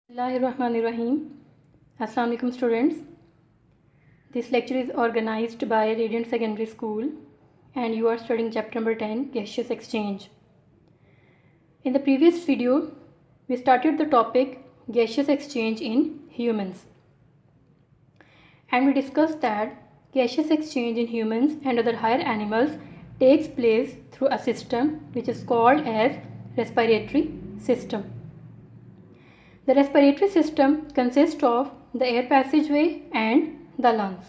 Bismillahirrahmanirrahim. Assalamu alaikum students. This lecture is organized by Radiant Secondary School and you are studying chapter number 10 gaseous exchange. In the previous video we started the topic gaseous exchange in humans and we discussed that gaseous exchange in humans and other higher animals takes place through a system which is called as respiratory system. The respiratory system consists of the air passageway and the lungs.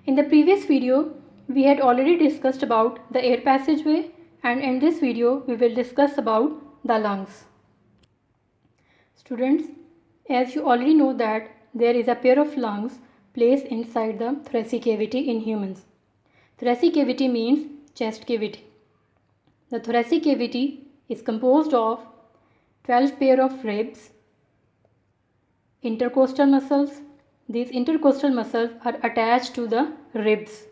In the previous video, we had already discussed about the air passageway and in this video, we will discuss about the lungs. Students, as you already know that there is a pair of lungs placed inside the thoracic cavity in humans. Thoracic cavity means chest cavity. The thoracic cavity is composed of 12 pair of ribs, intercostal muscles. These intercostal muscles are attached to the ribs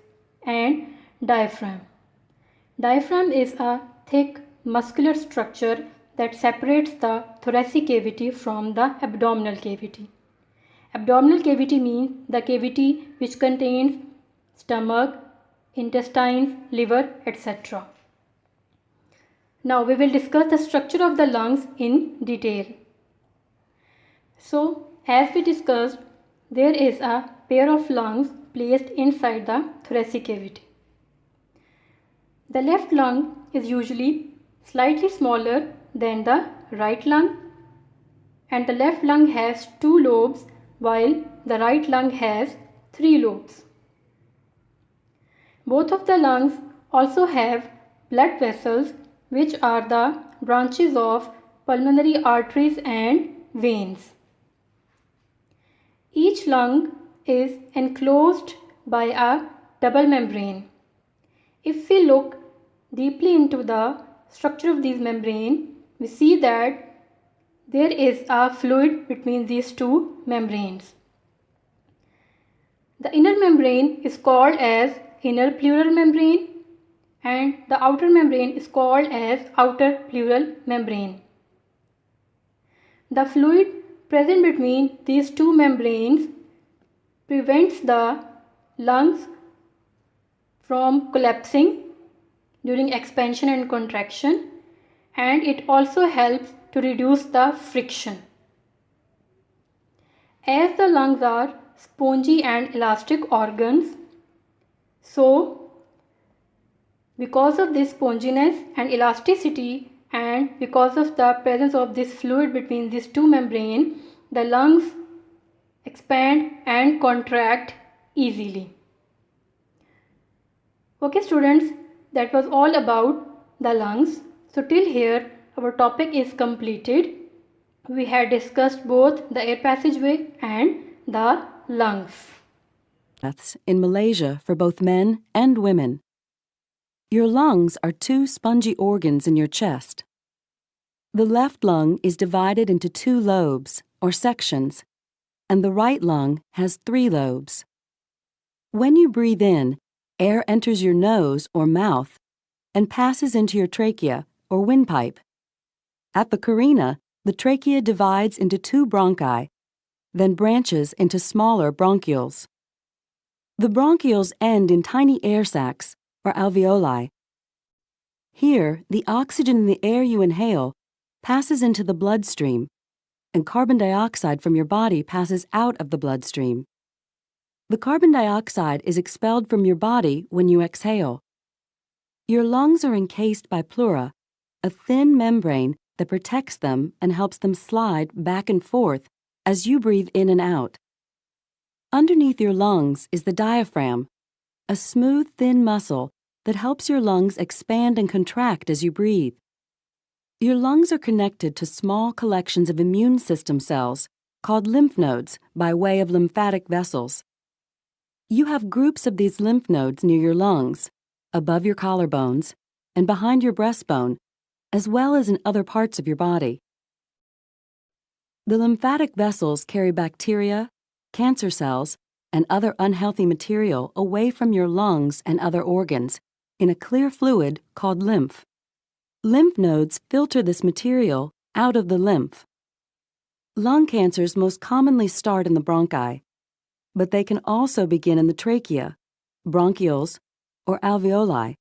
and diaphragm. Diaphragm is a thick muscular structure that separates the thoracic cavity from the abdominal cavity. Abdominal cavity means the cavity which contains stomach, intestines, liver, etc. Now we will discuss the structure of the lungs in detail. So, as we discussed, there is a pair of lungs placed inside the thoracic cavity. The left lung is usually slightly smaller than the right lung and the left lung has 2 lobes while the right lung has 3 lobes. Both of the lungs also have blood vessels which are the branches of pulmonary arteries and veins. Each lung is enclosed by a double membrane. If we look deeply into the structure of these membranes, we see that there is a fluid between these two membranes. The inner membrane is called as inner pleural membrane and the outer membrane is called as outer pleural membrane. The fluid present between these two membranes prevents the lungs from collapsing during expansion and contraction, and it also helps to reduce the friction. As the lungs are spongy and elastic organs, so because of this sponginess and elasticity and because of the presence of this fluid between these two membranes, the lungs expand and contract easily. Okay students, that was all about the lungs. So till here our topic is completed. We had discussed both the air passageway and the lungs. Breaths in Malaysia for both men and women. Your lungs are 2 spongy organs in your chest. The left lung is divided into 2 lobes, or sections, and the right lung has 3 lobes. When you breathe in, air enters your nose or mouth and passes into your trachea, or windpipe. At the carina, the trachea divides into 2 bronchi, then branches into smaller bronchioles. The bronchioles end in tiny air sacs, or alveoli. Here, the oxygen in the air you inhale passes into the bloodstream, and carbon dioxide from your body passes out of the bloodstream. The carbon dioxide is expelled from your body when you exhale. Your lungs are encased by pleura, a thin membrane that protects them and helps them slide back and forth as you breathe in and out. Underneath your lungs is the diaphragm, a smooth, thin muscle that helps your lungs expand and contract as you breathe. Your lungs are connected to small collections of immune system cells called lymph nodes by way of lymphatic vessels. You have groups of these lymph nodes near your lungs, above your collarbones, and behind your breastbone, as well as in other parts of your body. The lymphatic vessels carry bacteria, cancer cells, and other unhealthy material away from your lungs and other organs in a clear fluid called lymph. Lymph nodes filter this material out of the lymph. Lung cancers most commonly start in the bronchi, but they can also begin in the trachea, bronchioles, or alveoli.